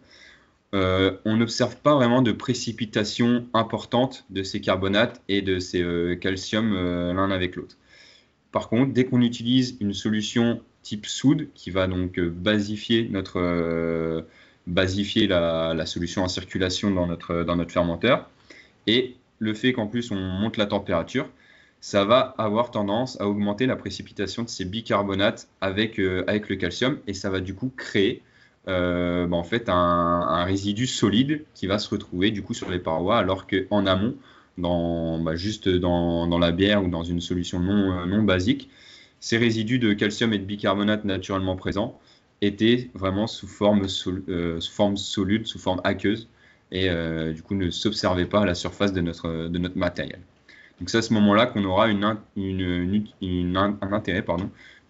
On n'observe pas vraiment de précipitation importante de ces carbonates et de ces calciums l'un avec l'autre. Par contre, dès qu'on utilise une solution type soude qui va donc basifier la solution en circulation dans notre fermenteur, et le fait qu'en plus on monte la température, ça va avoir tendance à augmenter la précipitation de ces bicarbonates avec le calcium, et ça va du coup créer en fait un résidu solide qui va se retrouver du coup sur les parois, alors qu'en amont, juste dans la bière ou dans une solution non basique, ces résidus de calcium et de bicarbonate naturellement présents étaient vraiment sous forme solide, sous forme aqueuse, et du coup ne s'observaient pas à la surface de notre matériel. Donc c'est à ce moment-là qu'on aura un intérêt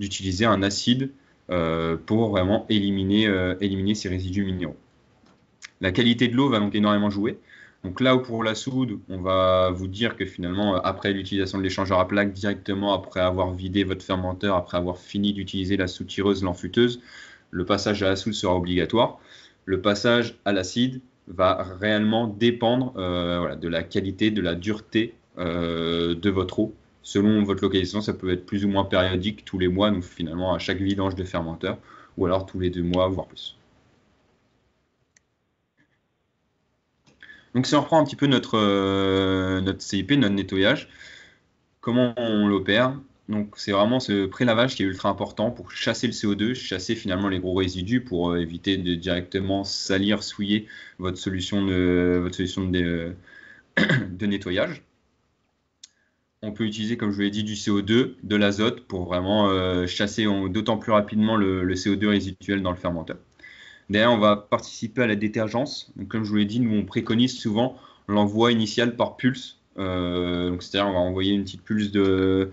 d'utiliser un acide pour vraiment éliminer ces résidus minéraux. La qualité de l'eau va donc énormément jouer. Donc là où pour la soude, on va vous dire que finalement, après l'utilisation de l'échangeur à plaques, directement après avoir vidé votre fermenteur, après avoir fini d'utiliser la soude tireuse, l'enfuteuse, le passage à la soude sera obligatoire. Le passage à l'acide va réellement dépendre de la qualité, de la dureté de votre eau. Selon votre localisation, ça peut être plus ou moins périodique, tous les mois, donc finalement à chaque vidange de fermenteur, ou alors tous les 2 mois, voire plus. Donc si on reprend un petit peu notre CIP, notre nettoyage, comment on l'opère? Donc c'est vraiment ce pré-lavage qui est ultra important pour chasser le CO2, chasser finalement les gros résidus pour éviter de directement salir, souiller votre solution de nettoyage. On peut utiliser, comme je vous l'ai dit, du CO2, de l'azote pour vraiment chasser d'autant plus rapidement le CO2 résiduel dans le fermenteur. Derrière, on va participer à la détergence. Donc, comme je vous l'ai dit, nous, on préconise souvent l'envoi initial par pulse. C'est-à-dire, on va envoyer une petite pulse de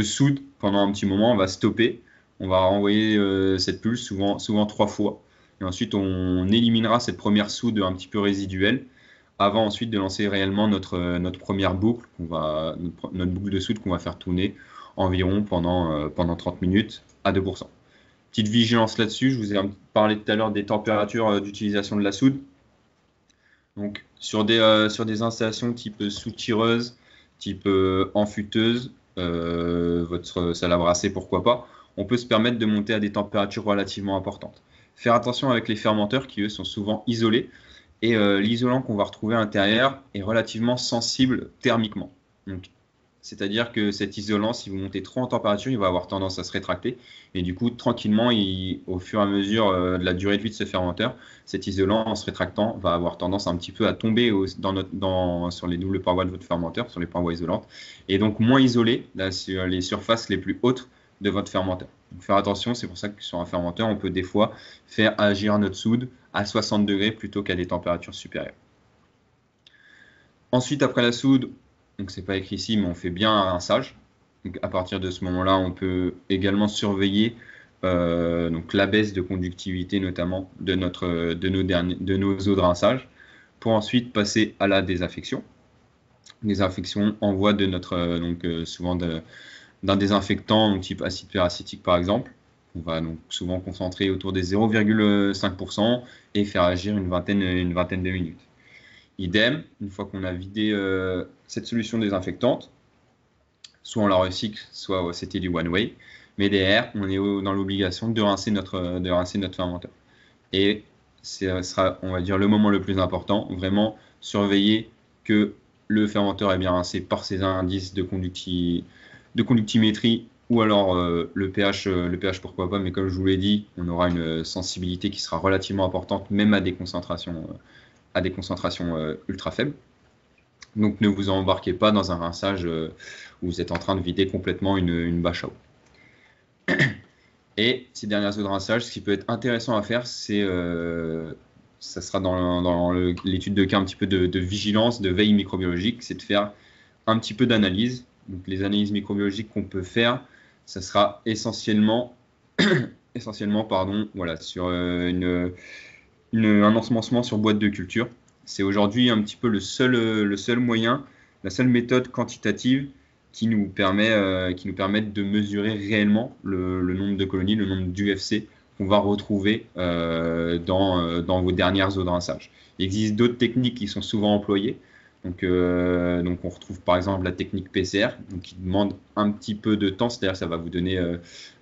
soude pendant un petit moment, on va stopper. On va renvoyer cette pulse souvent 3 fois. Et ensuite, on éliminera cette première soude un petit peu résiduelle avant ensuite de lancer réellement notre première boucle, notre boucle de soude qu'on va faire tourner environ pendant 30 minutes à 2%. Petite vigilance là-dessus, je vous ai parlé tout à l'heure des températures d'utilisation de la soude. Donc sur des installations type soude tireuse, type enfuteuse, votre salle à brasser, pourquoi pas, on peut se permettre de monter à des températures relativement importantes. Faire attention avec les fermenteurs qui eux sont souvent isolés. Et l'isolant qu'on va retrouver à l'intérieur est relativement sensible thermiquement. C'est-à-dire que cet isolant, si vous montez trop en température, il va avoir tendance à se rétracter. Et du coup, tranquillement, au fur et à mesure de la durée de vie de ce fermenteur, cet isolant, en se rétractant, va avoir tendance un petit peu à tomber sur les doubles parois de votre fermenteur, sur les parois isolantes, et donc moins isolé sur les surfaces les plus hautes de votre fermenteur. Donc faire attention, c'est pour ça que sur un fermenteur, on peut des fois faire agir notre soude à 60 degrés plutôt qu'à des températures supérieures. Ensuite, après la soude, donc c'est pas écrit ici, mais on fait bien un rinçage. Donc à partir de ce moment-là, on peut également surveiller donc la baisse de conductivité notamment de nos eaux de rinçage, pour ensuite passer à la désinfection. Désinfection en voie de souvent d'un désinfectant donc type acide peracétique par exemple, qu'on va donc souvent concentrer autour des 0,5% et faire agir une vingtaine de minutes. Idem, une fois qu'on a vidé cette solution désinfectante, soit on la recycle, soit c'était du one way, mais derrière, on est dans l'obligation de rincer notre fermenteur. Et ce sera, on va dire, le moment le plus important, vraiment surveiller que le fermenteur est bien rincé par ses indices de conductimétrie ou alors le pH pourquoi pas, mais comme je vous l'ai dit, on aura une sensibilité qui sera relativement importante, même à des concentrations ultra faibles. Donc ne vous embarquez pas dans un rinçage où vous êtes en train de vider complètement une bâche à eau. Et ces dernières eaux de rinçage, ce qui peut être intéressant à faire, c'est ça sera dans l'étude de cas un petit peu de vigilance, de veille microbiologique, c'est de faire un petit peu d'analyse. Donc les analyses microbiologiques qu'on peut faire, ça sera essentiellement voilà, sur un ensemencement sur boîte de culture. C'est aujourd'hui un petit peu le seul moyen, la seule méthode quantitative qui nous permet de mesurer réellement le nombre de colonies, le nombre d'UFC qu'on va retrouver dans vos dernières eaux de rinçage. Il existe d'autres techniques qui sont souvent employées. Donc on retrouve par exemple la technique PCR, donc qui demande un petit peu de temps, c'est-à-dire que ça va vous donner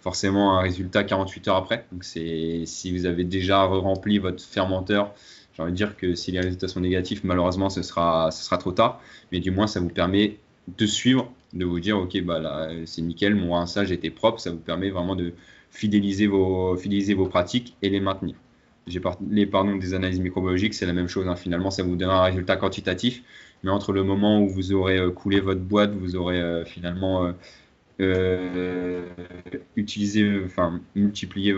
forcément un résultat 48 heures après. Donc si vous avez déjà rempli votre fermenteur, j'ai envie de dire que si les résultats sont négatifs, malheureusement ce sera trop tard, mais du moins ça vous permet de suivre, de vous dire ok bah là c'est nickel, mon rinçage était propre, ça vous permet vraiment de fidéliser vos pratiques et les maintenir. J'ai parlé des analyses microbiologiques, c'est la même chose, hein. Finalement ça vous donne un résultat quantitatif, mais entre le moment où vous aurez coulé votre boîte, vous aurez finalement multiplié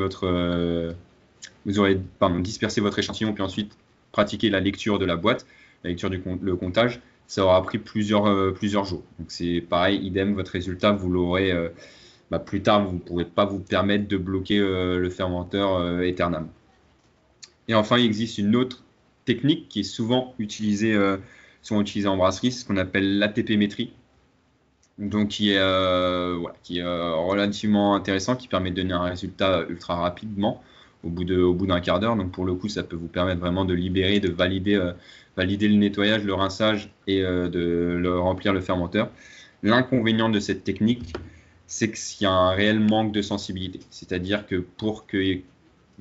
vous aurez dispersé votre échantillon, puis ensuite pratiqué la lecture de la boîte, la lecture le comptage, ça aura pris plusieurs jours. Donc c'est pareil, idem, votre résultat, vous l'aurez plus tard, vous ne pourrez pas vous permettre de bloquer le fermenteur éternellement. Et enfin, il existe une autre technique qui est souvent utilisée en brasserie, c'est ce qu'on appelle l'ATP-métrie. Donc qui est relativement intéressant, qui permet de donner un résultat ultra rapidement au bout d'un quart d'heure. Donc pour le coup, ça peut vous permettre vraiment de libérer, de valider le nettoyage, le rinçage et de remplir le fermenteur. L'inconvénient de cette technique, c'est qu'il y a un réel manque de sensibilité. C'est-à-dire que pour qu'il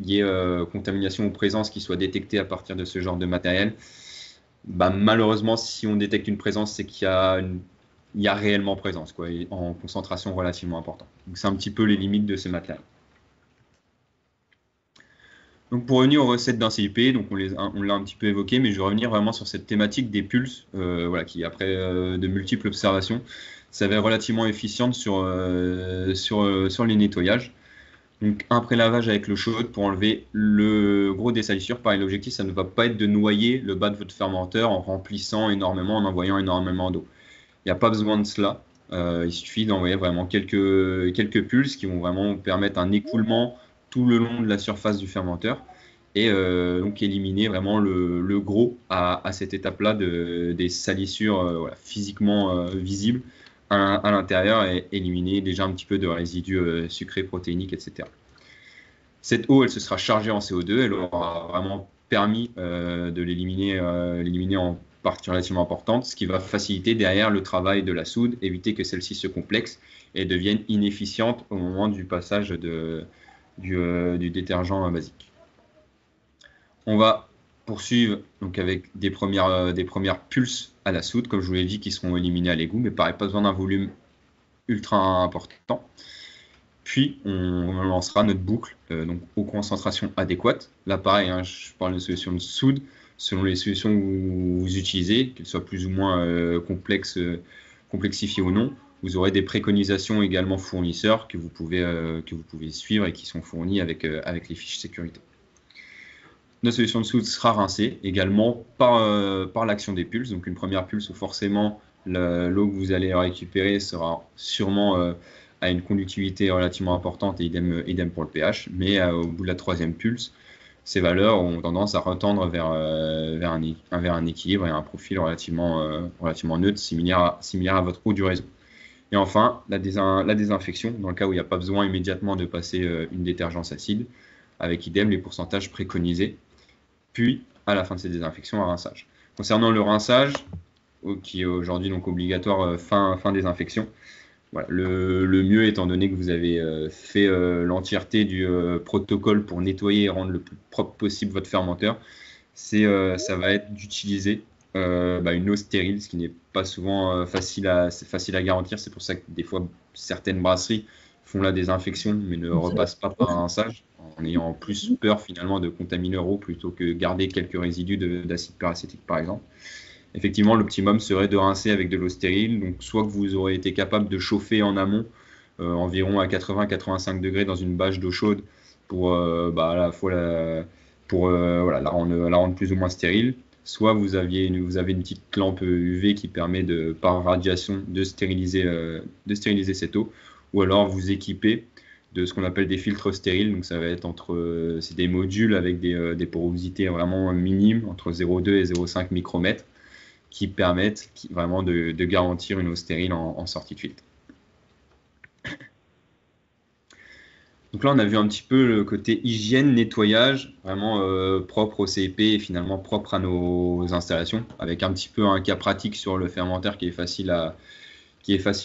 y ait contamination ou présence qui soit détectée à partir de ce genre de matériel, malheureusement, si on détecte une présence, c'est qu'il y a réellement présence, quoi, en concentration relativement importante. Donc c'est un petit peu les limites de ce matériel. Donc pour revenir aux recettes d'un CIP, donc on l'a un petit peu évoqué, mais je vais revenir vraiment sur cette thématique des pulses, qui après de multiples observations, s'avère relativement efficiente sur les nettoyages. Donc un pré-lavage avec l'eau chaude pour enlever le gros des salissures. Pareil, l'objectif, ça ne va pas être de noyer le bas de votre fermenteur en remplissant énormément, en envoyant énormément d'eau. Il n'y a pas besoin de cela. Il suffit d'envoyer vraiment quelques pulses qui vont vraiment permettre un écoulement tout le long de la surface du fermenteur et donc éliminer vraiment le gros à cette étape-là des salissures physiquement visibles à l'intérieur et éliminer déjà un petit peu de résidus sucrés, protéiniques, etc. Cette eau, elle se sera chargée en CO2, elle aura vraiment permis de l'éliminer en partie relativement importante, ce qui va faciliter derrière le travail de la soude, éviter que celle-ci se complexe et devienne inefficiente au moment du passage du détergent basique. On va poursuivre donc avec des premières pulses à la soude, comme je vous l'ai dit, qui seront éliminées à l'égout, mais pareil, pas besoin d'un volume ultra important. Puis on lancera notre boucle donc aux concentrations adéquates. Là pareil, je parle de solutions de soude, selon les solutions que vous utilisez, qu'elles soient plus ou moins complexifiées ou non. Vous aurez des préconisations également fournisseurs que vous pouvez suivre et qui sont fournis avec les fiches sécurité. Notre solution de soude sera rincée également par l'action des pulses. Donc une première pulse où forcément l'eau que vous allez récupérer sera sûrement à une conductivité relativement importante et idem pour le pH. Mais au bout de la troisième pulse, ces valeurs ont tendance à retendre vers un équilibre et un profil relativement neutre, similaire à votre eau du réseau. Et enfin, la désinfection, dans le cas où il n'y a pas besoin immédiatement de passer une détergence acide, avec idem les pourcentages préconisés, puis à la fin de cette désinfection, un rinçage. Concernant le rinçage, qui est aujourd'hui donc obligatoire fin désinfection, voilà, le mieux étant donné que vous avez fait l'entièreté du protocole pour nettoyer et rendre le plus propre possible votre fermenteur, ça va être d'utiliser une eau stérile, ce qui n'est pas souvent facile à garantir. C'est pour ça que des fois, certaines brasseries font la désinfection, mais ne repassent pas par un rinçage, en ayant plus peur finalement de contaminer l'eau plutôt que garder quelques résidus d'acide peracétique, par exemple. Effectivement, l'optimum serait de rincer avec de l'eau stérile. Donc, soit que vous aurez été capable de chauffer en amont, environ à 80-85 degrés dans une bâche d'eau chaude pour à la fois la rendre plus ou moins stérile. Soit vous avez une petite lampe UV qui permet par radiation de stériliser cette eau, ou alors vous équipez de ce qu'on appelle des filtres stériles. Donc ça va être c'est des modules avec des porosités vraiment minimes, entre 0,2 et 0,5 micromètres, qui permettent vraiment de garantir une eau stérile en sortie de filtre. Donc là, on a vu un petit peu le côté hygiène, nettoyage, vraiment propre au CIP et finalement propre à nos installations, avec un petit peu un cas pratique sur le fermentaire qui est facile,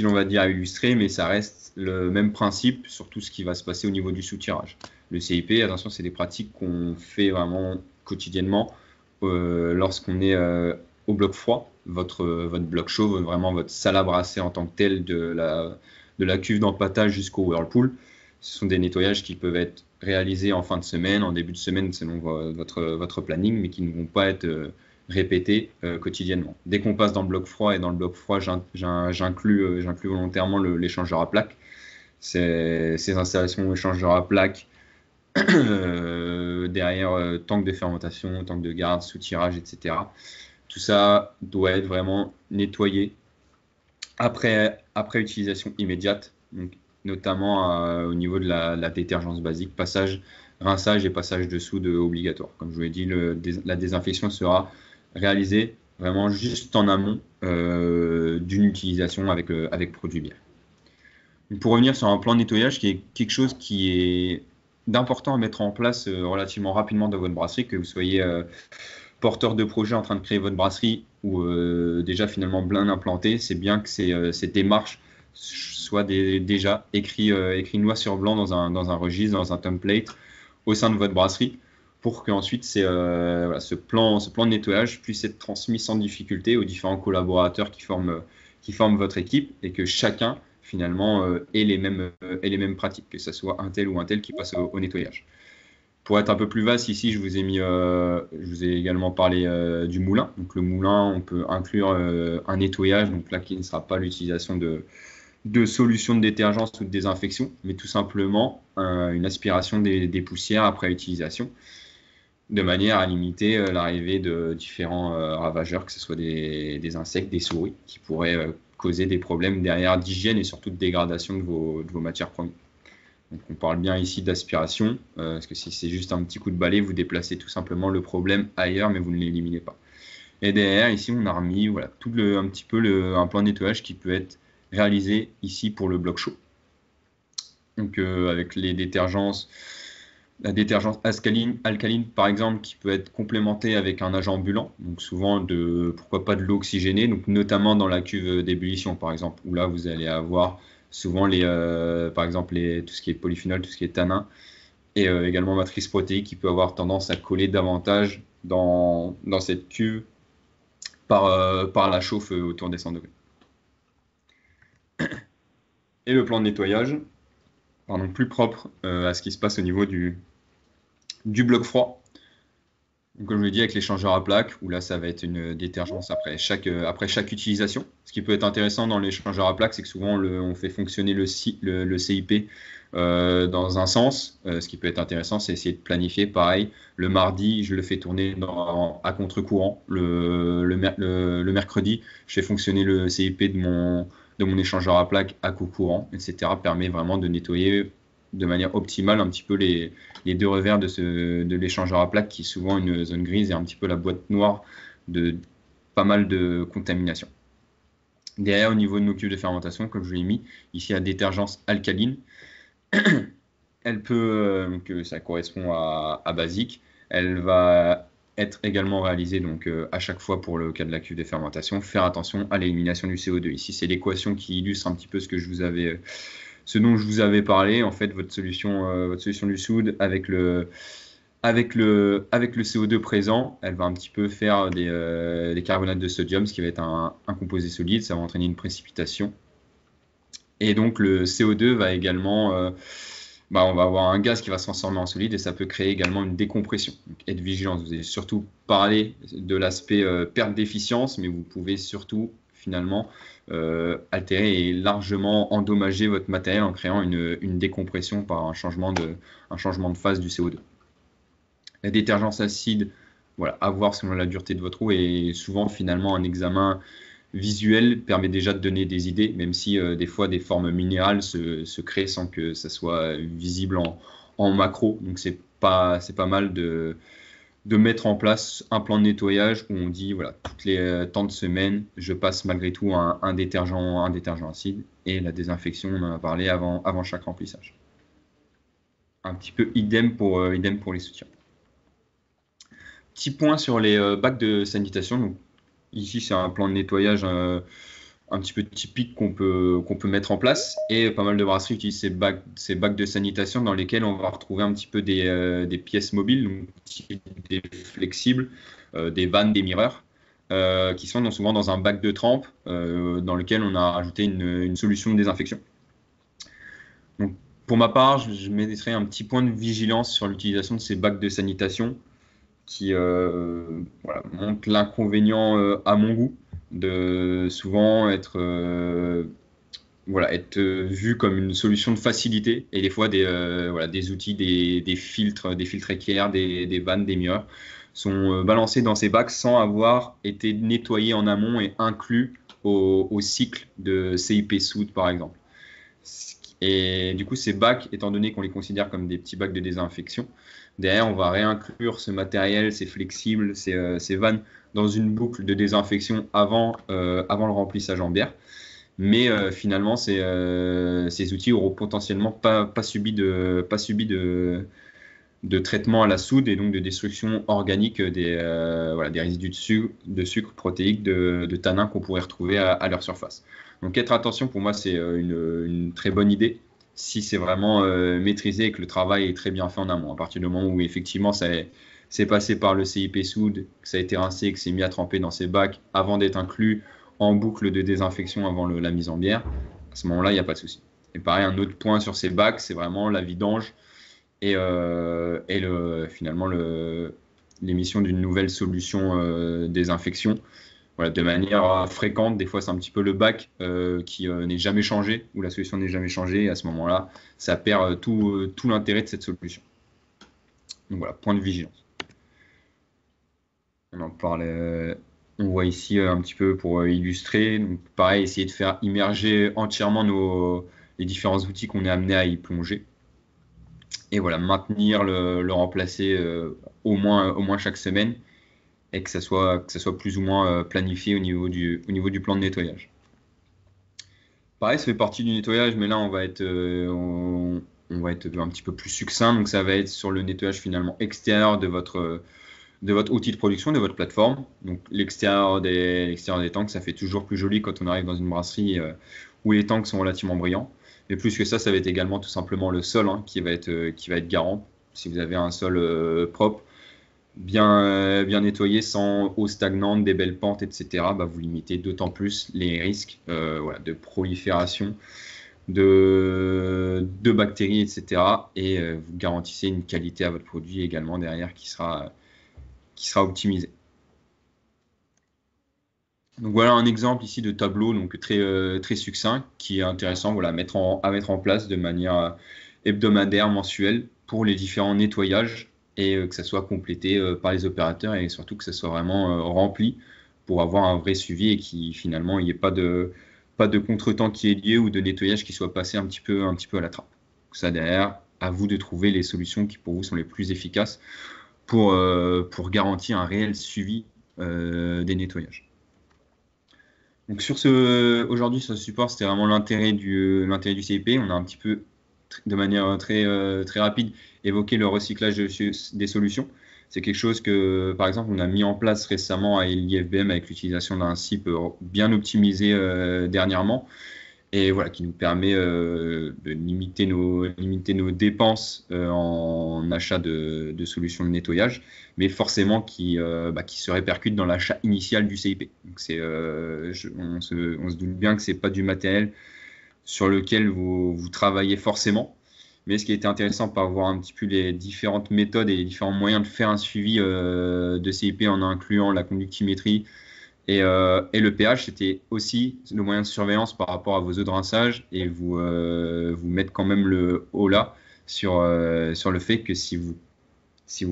on va dire, à illustrer, mais ça reste le même principe sur tout ce qui va se passer au niveau du soutirage. Le CIP, attention, c'est des pratiques qu'on fait vraiment quotidiennement lorsqu'on est au bloc froid, votre bloc chaud, vraiment votre salle à brasser en tant que telle, de la cuve d'empâtage jusqu'au whirlpool. Ce sont des nettoyages qui peuvent être réalisés en fin de semaine, en début de semaine selon votre planning, mais qui ne vont pas être répétés quotidiennement. Dès qu'on passe dans le bloc froid, et dans le bloc froid, j'inclus volontairement l'échangeur à plaques. Ces installations échangeurs à plaques, derrière tank de fermentation, tank de garde, soutirage, etc. Tout ça doit être vraiment nettoyé après utilisation immédiate, donc notamment au niveau de la détergence basique, rinçage et passage de soude obligatoire. Comme je vous l'ai dit, la désinfection sera réalisée vraiment juste en amont d'une utilisation avec produit bière. Donc pour revenir sur un plan de nettoyage qui est quelque chose qui est d'important à mettre en place relativement rapidement dans votre brasserie, que vous soyez porteur de projet en train de créer votre brasserie ou déjà finalement bien implanté, c'est bien que ces démarches soient déjà écrites noir sur blanc dans un registre, dans un template au sein de votre brasserie, pour qu'ensuite ce plan de nettoyage puisse être transmis sans difficulté aux différents collaborateurs qui forment votre équipe, et que chacun finalement ait les mêmes pratiques, que ce soit un tel ou un tel qui passe au nettoyage. Pour être un peu plus vaste, ici, je vous ai également parlé du moulin. Donc le moulin, on peut inclure un nettoyage, donc là qui ne sera pas l'utilisation de solutions de détergence ou de désinfection, mais tout simplement une aspiration des poussières après utilisation, de manière à limiter l'arrivée de différents ravageurs, que ce soit des insectes, des souris, qui pourraient causer des problèmes derrière d'hygiène et surtout de dégradation de vos matières premières. Donc on parle bien ici d'aspiration, parce que si c'est juste un petit coup de balai, vous déplacez tout simplement le problème ailleurs, mais vous ne l'éliminez pas. Et derrière, ici, on a remis un petit peu un plan de nettoyage qui peut être réalisé ici pour le bloc chaud. Donc avec la détergence alcaline par exemple, qui peut être complémentée avec un agent bulant, donc souvent pourquoi pas de l'eau oxygénée, donc notamment dans la cuve d'ébullition par exemple, où là vous allez avoir souvent par exemple tout ce qui est polyphénol, tout ce qui est tanin, et également matrice protéique qui peut avoir tendance à coller davantage dans cette cuve par la chauffe autour des 100 degrés. Et le plan de nettoyage, plus propre à ce qui se passe au niveau du bloc froid. Donc, comme je l'ai dit, avec l'échangeur à plaques, où là ça va être une détergence après chaque utilisation. Ce qui peut être intéressant dans l'échangeur à plaques, c'est que souvent on fait fonctionner le CIP dans un sens. Ce qui peut être intéressant, c'est essayer de planifier pareil. Le mardi, je le fais tourner à contre-courant. Le mercredi, je fais fonctionner le CIP de mon échangeur à plaques à courant, etc. Permet vraiment de nettoyer de manière optimale un petit peu les deux revers de l'échangeur à plaques, qui est souvent une zone grise et un petit peu la boîte noire de pas mal de contamination. Derrière, au niveau de nos cuves de fermentation, comme je l'ai mis, ici la détergence alcaline, elle peut, donc ça correspond à basique, elle va être également réalisée donc à chaque fois pour le cas de la cuve de fermentation, faire attention à l'élimination du CO2. Ici, c'est l'équation qui illustre un petit peu ce dont je vous avais parlé. En fait, votre solution du soude avec le CO2 présent, elle va un petit peu faire des carbonates de sodium, ce qui va être un composé solide, ça va entraîner une précipitation. Et donc le CO2 va également, on va avoir un gaz qui va se transformer en solide et ça peut créer également une décompression. Donc, être vigilant, vous avez surtout parlé de l'aspect perte d'efficience, mais vous pouvez surtout finalement altérer et largement endommager votre matériel en créant une décompression par un changement de phase du CO2. La détergence acide, voilà, à voir selon la dureté de votre eau, et souvent finalement un examen visuel permet déjà de donner des idées, même si des fois des formes minérales se créent sans que ça soit visible en macro. Donc c'est pas mal de mettre en place un plan de nettoyage où on dit voilà, toutes les temps de semaine, je passe malgré tout un détergent acide, et la désinfection, on en a parlé avant chaque remplissage. Un petit peu idem pour les soutiens. Petit point sur les bacs de sanitation. Donc, ici, c'est un plan de nettoyage un petit peu typique qu'on peut mettre en place. Et pas mal de brasseries utilisent ces bacs de sanitation dans lesquels on va retrouver un petit peu des pièces mobiles, donc des flexibles, des vannes, des mirreurs, qui sont souvent dans un bac de trempe dans lequel on a rajouté une solution de désinfection. Donc, pour ma part, je mettrai un petit point de vigilance sur l'utilisation de ces bacs de sanitation qui montre l'inconvénient à mon goût de souvent être vu comme une solution de facilité, et des fois des outils, des filtres équerres, des vannes, des mirreurs sont balancés dans ces bacs sans avoir été nettoyés en amont et inclus au cycle de CIP Soude par exemple. Et du coup, ces bacs, étant donné qu'on les considère comme des petits bacs de désinfection, derrière, on va réinclure ce matériel, ces flexibles, ces vannes dans une boucle de désinfection avant le remplissage en bière. Mais finalement, ces outils n'auront potentiellement pas subi de traitement à la soude et donc de destruction organique des résidus de sucre protéique, de tanins qu'on pourrait retrouver à leur surface. Donc être attention, pour moi, c'est une très bonne idée si c'est vraiment maîtrisé et que le travail est très bien fait en amont. À partir du moment où effectivement c'est passé par le CIP soude, que ça a été rincé, que c'est mis à tremper dans ces bacs avant d'être inclus en boucle de désinfection avant la mise en bière, à ce moment-là, il n'y a pas de souci. Et pareil, un autre point sur ces bacs, c'est vraiment la vidange et finalement l'émission d'une nouvelle solution désinfection. Voilà, de manière fréquente, des fois c'est un petit peu le bac qui n'est jamais changé, ou la solution n'est jamais changée, et à ce moment-là, ça perd tout l'intérêt de cette solution. Donc voilà, point de vigilance. On en parle, on voit ici un petit peu pour illustrer. Donc pareil, essayer de faire immerger entièrement les différents outils qu'on est amené à y plonger. Et voilà, maintenir le remplacer au moins chaque semaine, et que ça soit plus ou moins planifié au niveau du plan de nettoyage. Pareil, ça fait partie du nettoyage, mais là on va être un petit peu plus succinct. Donc ça va être sur le nettoyage finalement extérieur de votre outil de production, de votre plateforme. Donc l'extérieur des tanks, ça fait toujours plus joli quand on arrive dans une brasserie où les tanks sont relativement brillants. Mais plus que ça va être également tout simplement le sol qui va être garant. Si vous avez un sol propre, bien nettoyé, sans eau stagnante, des belles pentes, etc., vous limitez d'autant plus les risques de prolifération de bactéries, etc. Et vous garantissez une qualité à votre produit également derrière qui sera optimisée. Donc voilà un exemple ici de tableau donc très succinct qui est intéressant à mettre en place de manière hebdomadaire, mensuelle pour les différents nettoyages, et que ça soit complété par les opérateurs, et surtout que ça soit vraiment rempli pour avoir un vrai suivi et qu'il finalement il n'y ait pas de contretemps qui ait lieu ou de nettoyage qui soit passé un petit peu à la trappe. Donc ça derrière, à vous de trouver les solutions qui pour vous sont les plus efficaces pour garantir un réel suivi des nettoyages. Donc aujourd'hui sur ce support, c'était vraiment l'intérêt du CIP. On a un petit peu, de manière très rapide, évoqué le recyclage des solutions. C'est quelque chose que, par exemple, on a mis en place récemment à l'IFBM avec l'utilisation d'un SIP bien optimisé dernièrement, et voilà, qui nous permet de limiter nos dépenses en achat de solutions de nettoyage, mais forcément qui se répercute dans l'achat initial du CIP. Donc on se doute bien que c'est pas du matériel sur lequel vous travaillez forcément. Mais ce qui était intéressant par voir un petit peu les différentes méthodes et les différents moyens de faire un suivi de CIP en incluant la conductimétrie et le pH, c'était aussi le moyen de surveillance par rapport à vos eaux de rinçage et vous mettre quand même le haut là sur le fait que si vous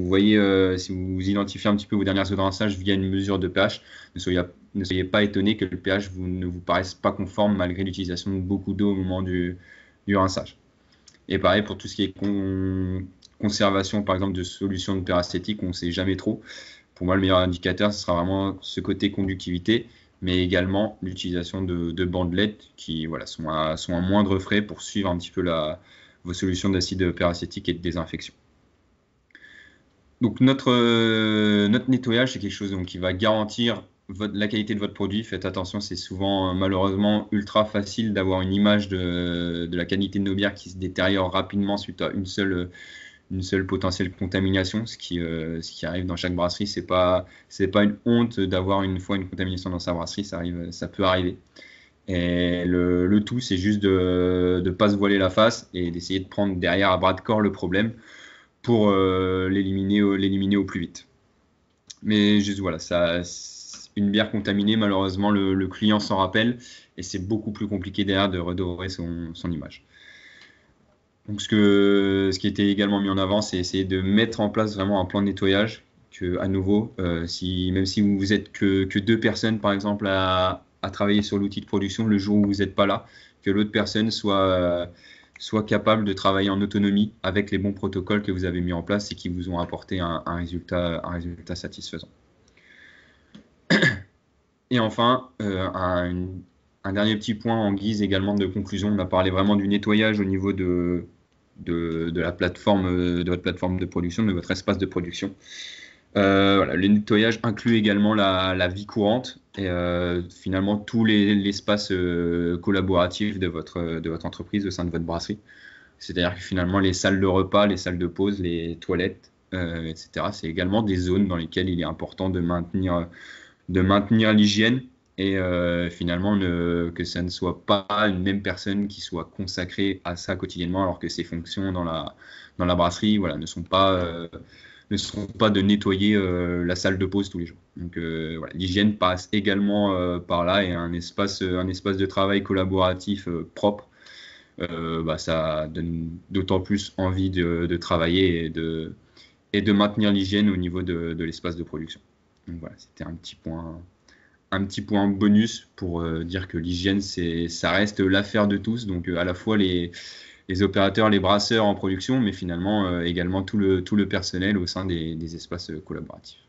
voyez, si vous identifiez un petit peu vos dernières eaux de rinçage via une mesure de pH, ne soyez pas étonné que le pH ne vous paraisse pas conforme malgré l'utilisation de beaucoup d'eau au moment du rinçage. Et pareil pour tout ce qui est conservation, par exemple, de solutions de peracétique, on ne sait jamais trop. Pour moi, le meilleur indicateur, ce sera vraiment ce côté conductivité, mais également l'utilisation de bandelettes qui sont à moindre frais pour suivre un petit peu vos solutions d'acide peracétique et de désinfection. Donc notre nettoyage, c'est quelque chose qui va garantir la qualité de votre produit. Faites attention, c'est souvent malheureusement ultra facile d'avoir une image de la qualité de nos bières qui se détériore rapidement suite à une seule potentielle contamination, ce qui arrive dans chaque brasserie. C'est pas une honte d'avoir une fois une contamination dans sa brasserie, ça peut arriver. Et le tout, c'est juste de ne pas se voiler la face et d'essayer de prendre derrière à bras de corps le problème pour l'éliminer au plus vite. Mais juste voilà, une bière contaminée, malheureusement, le client s'en rappelle et c'est beaucoup plus compliqué derrière de redorer son image. Donc ce qui était également mis en avant, c'est essayer de mettre en place vraiment un plan de nettoyage que, à nouveau, même si vous êtes que 2 personnes, par exemple, à travailler sur l'outil de production, le jour où vous n'êtes pas là, que l'autre personne soit capable de travailler en autonomie avec les bons protocoles que vous avez mis en place et qui vous ont apporté un résultat satisfaisant. Et enfin, un dernier petit point en guise également de conclusion. On a parlé vraiment du nettoyage au niveau de la plateforme, de votre plateforme de production, de votre espace de production. Le nettoyage inclut également la vie courante et finalement tout l'espace collaboratif de votre entreprise au sein de votre brasserie. C'est-à-dire que finalement les salles de repas, les salles de pause, les toilettes, etc. C'est également des zones dans lesquelles il est important de maintenir l'hygiène et finalement que ça ne soit pas une même personne qui soit consacrée à ça quotidiennement alors que ses fonctions dans la brasserie ne sont pas de nettoyer la salle de pause tous les jours. Donc l'hygiène passe également par là et un espace de travail collaboratif propre, ça donne d'autant plus envie de travailler et de maintenir l'hygiène au niveau de l'espace de production. Donc voilà, c'était un petit point bonus pour dire que l'hygiène, ça reste l'affaire de tous, donc à la fois les opérateurs, les brasseurs en production, mais finalement également tout le personnel au sein des espaces collaboratifs.